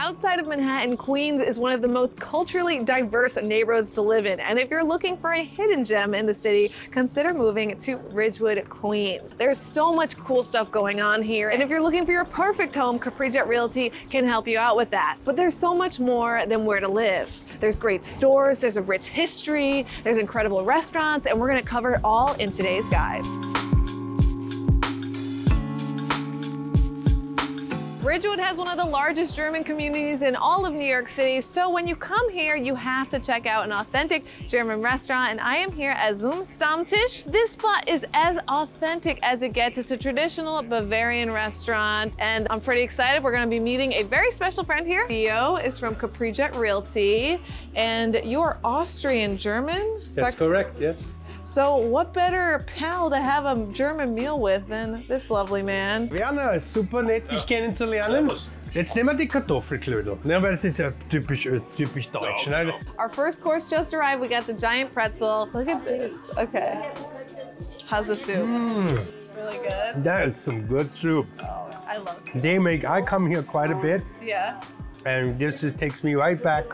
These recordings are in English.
outside of Manhattan, Queens is one of the most culturally diverse neighborhoods to live in. And if you're looking for a hidden gem in the city, consider moving to Ridgewood, Queens. There's so much cool stuff going on here. And if you're looking for your perfect home, Capri Jet Realty can help you out with that. But there's so much more than where to live. There's great stores, there's a rich history, there's incredible restaurants, and we're gonna cover it all in today's guide. Ridgewood has one of the largest German communities in all of New York City, so when you come here, you have to check out an authentic German restaurant, and I am here at Zum Stammtisch. This spot is as authentic as it gets. It's a traditional Bavarian restaurant, and I'm pretty excited. We're gonna be meeting a very special friend here. Theo is from Capri Jet Realty, and you're Austrian German? That's correct, yes. So what better pal to have a German meal with than this lovely man? Werner, super nett, dich kennenzulernen. Jetzt nehmen wir die Kartoffelklödel, ne, weil das ist ja typisch deutsch. Ne? Our first course just arrived. We got the giant pretzel. Look at this. Okay. How's the soup? Really good? That is some good soup. Oh, I love soup. I come here quite a bit. Yeah. And this just takes me right back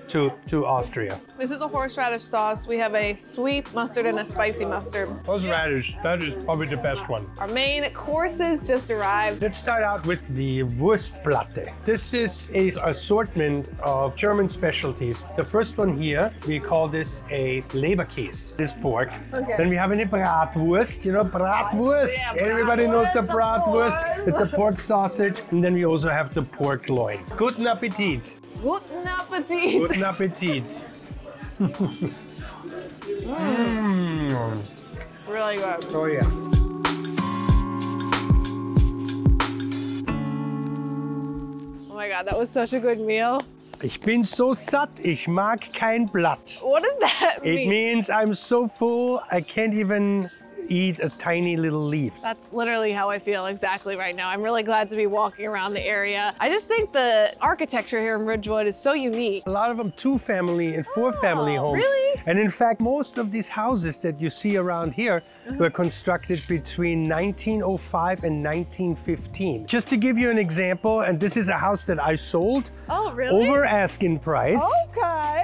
to Austria. This is a horseradish sauce. We have a sweet mustard and a spicy mustard. Horseradish, that is probably the best one. Our main courses just arrived. Let's start out with the Wurstplatte. This is an assortment of German specialties. The first one here, we call this a Leberkäse, this pork. Okay. Then we have a Bratwurst, you know, Bratwurst. Yeah, Everybody knows the Bratwurst. Bratwurst. It's a pork sausage. And then we also have the pork loin. Guten Appetit. Guten Appetit. Guten Appetit. Really good. Oh yeah. Oh my God, that was such a good meal. Ich bin so satt, ich mag kein Blatt. What does that mean? It means I'm so full, I can't even eat a tiny little leaf. That's literally how I feel exactly right now. I'm really glad to be walking around the area. I just think the architecture here in Ridgewood is so unique. A lot of them 2-family and 4-family homes. Really? And in fact, most of these houses that you see around here were constructed between 1905 and 1915. Just to give you an example, and this is a house that I sold. Oh, really? Over asking price. Okay.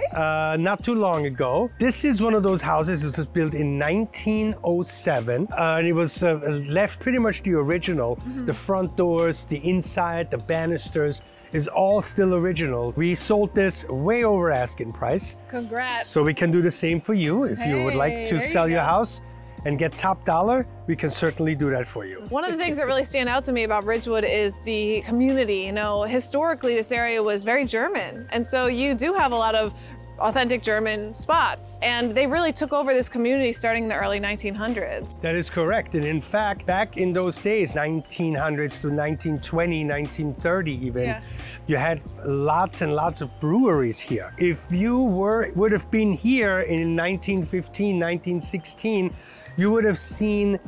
Not too long ago. This is one of those houses. This was built in 1907. And it was left pretty much the original. The front doors, the inside, the banisters is all still original. We sold this way over asking price. Congrats. So we can do the same for you. If you would like to sell your house and get top dollar, we can certainly do that for you. One of the things that really stand out to me about Ridgewood is the community. You know, historically, this area was very German. And so you do have a lot of authentic German spots. And they really took over this community starting in the early 1900s. That is correct. And in fact, back in those days, 1900s to 1920, 1930 even, you had lots and lots of breweries here. If you would have been here in 1915, 1916, you would have seen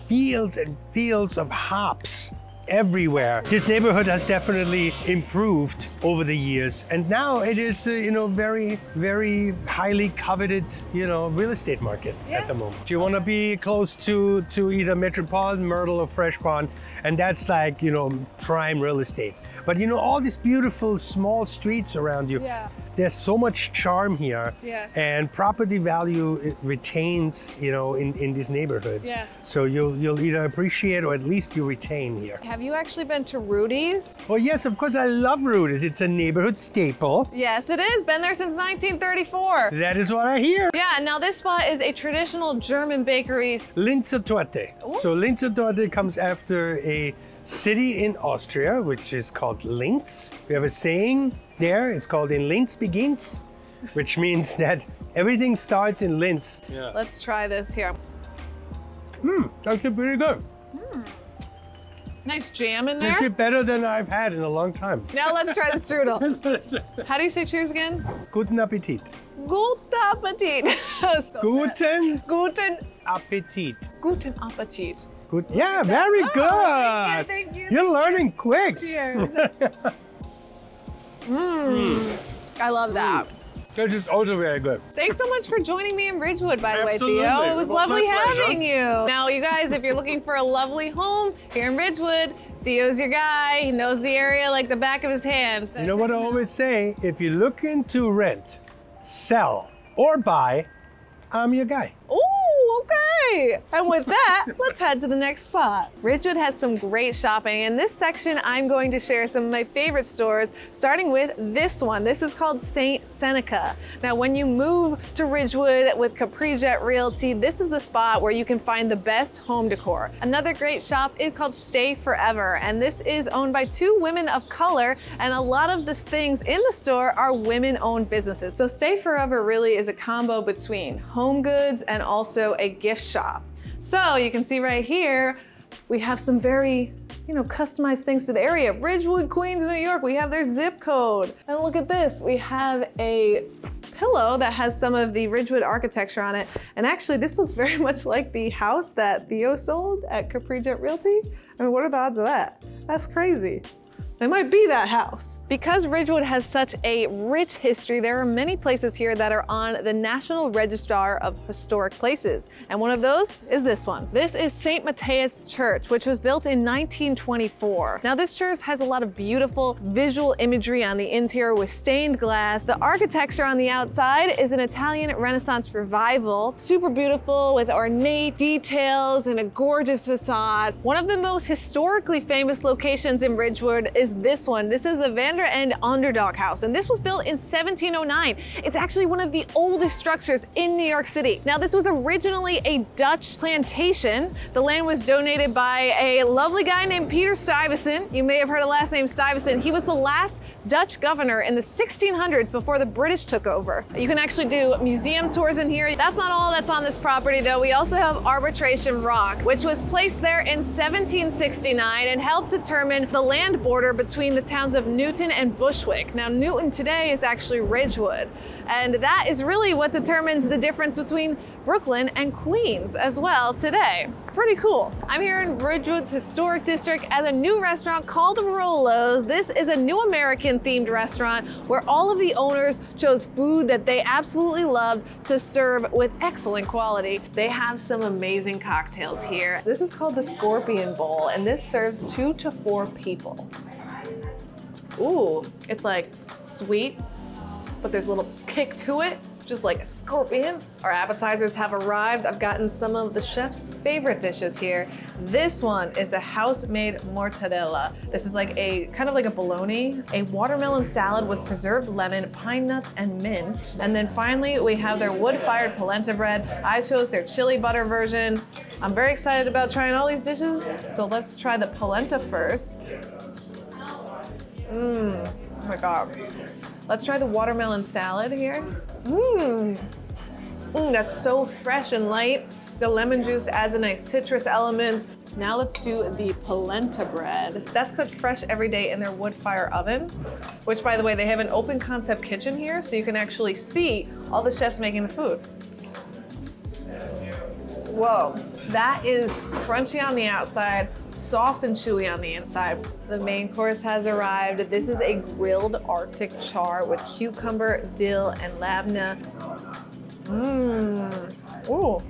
fields and fields of hops everywhere. This neighborhood has definitely improved over the years, and now it is you know, very, very highly coveted, you know, real estate market at the moment. You want to be close to either Metropolitan, Myrtle, or Fresh Pond, and that's like, you know, prime real estate. But you know, all these beautiful small streets around you, there's so much charm here, and property value, it retains, you know, in these neighborhoods. So you'll either appreciate or at least you retain here. Have you actually been to Rudy's? Oh yes, of course, I love Rudy's. It's a neighborhood staple. Yes, it is. Been there since 1934. That is what I hear. Yeah, and now this spot is a traditional German bakery. Linzer Torte. So Linzer Torte comes after a city in Austria, which is called Linz. We have a saying there, it's called "In Linz beginnt," which means that everything starts in Linz. Let's try this here. Actually pretty good. Nice jam in there. This is better than I've had in a long time. Now let's try the strudel. How do you say cheers again? Guten Appetit. Guten Appetit. Guten Appetit. Guten Appetit. Good. Yeah, very good. Thank you. You're learning quick. Cheers. I love that. This is also very good. Thanks so much for joining me in Ridgewood, by the way, Theo. It was lovely having you. Now, you guys, if you're looking for a lovely home here in Ridgewood, Theo's your guy. He knows the area like the back of his hand. You know what I always say? If you're looking to rent, sell, or buy, I'm your guy. Ooh, okay. And with that, let's head to the next spot. Ridgewood has some great shopping. In this section, I'm going to share some of my favorite stores, starting with this one. This is called St. Seneca. Now, when you move to Ridgewood with Capri Jet Realty, this is the spot where you can find the best home decor. Another great shop is called Stay Forever, and this is owned by 2 women of color, and a lot of the things in the store are women-owned businesses. So Stay Forever really is a combo between home goods and also a gift shop. So you can see right here, we have some very, customized things to the area. Ridgewood, Queens, New York, we have their zip code. And look at this, we have a pillow that has some of the Ridgewood architecture on it. And actually, this looks very much like the house that Theo sold at Capri Jet Realty. I mean, what are the odds of that? That's crazy. It might be that house. Because Ridgewood has such a rich history, there are many places here that are on the National Register of Historic Places. And one of those is this one. This is St. Matthias Church, which was built in 1924. Now this church has a lot of beautiful visual imagery on the interior with stained glass. The architecture on the outside is an Italian Renaissance revival. Super beautiful with ornate details and a gorgeous facade. One of the most historically famous locations in Ridgewood is this one. This is the Vander End Underdog House, and this was built in 1709. It's actually one of the oldest structures in New York City. Now, this was originally a Dutch plantation. The land was donated by a lovely guy named Peter Stuyvesant. You may have heard the last name Stuyvesant. He was the last Dutch governor in the 1600s before the British took over. You can actually do museum tours in here. That's not all that's on this property though. We also have Arbitration Rock, which was placed there in 1769 and helped determine the land border between the towns of Newton and Bushwick. Now Newton today is actually Ridgewood, and that is really what determines the difference between Brooklyn and Queens as well today. Pretty cool. I'm here in Ridgewood's historic district at a new restaurant called Rolo's. This is a new American themed restaurant where all of the owners chose food that they absolutely loved to serve with excellent quality. They have some amazing cocktails here. This is called the Scorpion Bowl, and this serves 2 to 4 people. Ooh, it's like sweet, but there's a little kick to it, just like a scorpion. Our appetizers have arrived. I've gotten some of the chef's favorite dishes here. This one is a house-made mortadella. This is like kind of like a bologna, a watermelon salad with preserved lemon, pine nuts, and mint. And then finally, we have their wood-fired polenta bread. I chose their chili butter version. I'm very excited about trying all these dishes, so let's try the polenta first. Oh my God. Let's try the watermelon salad here. That's so fresh and light. The lemon juice adds a nice citrus element. Now let's do the polenta bread. That's cooked fresh every day in their wood fire oven, which by the way, they have an open concept kitchen here, so you can actually see all the chefs making the food. Whoa, that is crunchy on the outside, soft and chewy on the inside. The main course has arrived. This is a grilled Arctic char with cucumber, dill, and labna. Ooh,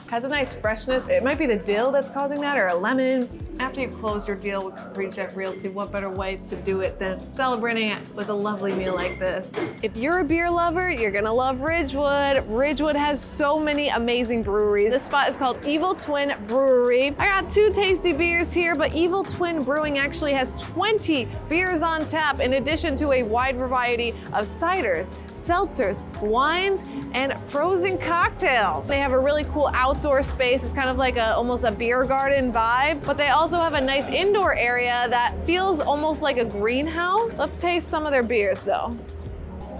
has a nice freshness. It might be the dill that's causing that, or a lemon. After you close your deal with Capri Jet Realty, what better way to do it than celebrating it with a lovely meal like this? If you're a beer lover, you're gonna love Ridgewood. Ridgewood has so many amazing breweries. This spot is called Evil Twin Brewery. I got 2 tasty beers here, but Evil Twin Brewing actually has 20 beers on tap, in addition to a wide variety of ciders, seltzers, wines, and frozen cocktails. They have a really cool outdoor space. It's kind of like almost a beer garden vibe, but they also have a nice indoor area that feels almost like a greenhouse. Let's taste some of their beers though.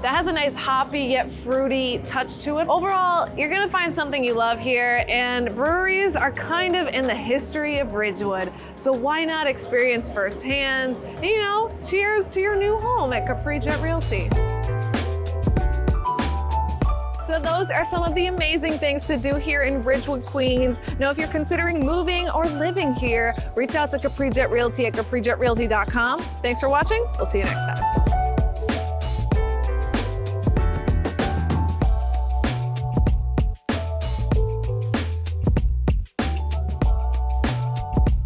That has a nice hoppy yet fruity touch to it. Overall, you're gonna find something you love here, and breweries are kind of in the history of Ridgewood, so why not experience firsthand? And, cheers to your new home at Capri Jet Realty. So those are some of the amazing things to do here in Ridgewood, Queens. Now, if you're considering moving or living here, reach out to Capri Jet Realty at caprijetrealty.com. Thanks for watching. We'll see you next time.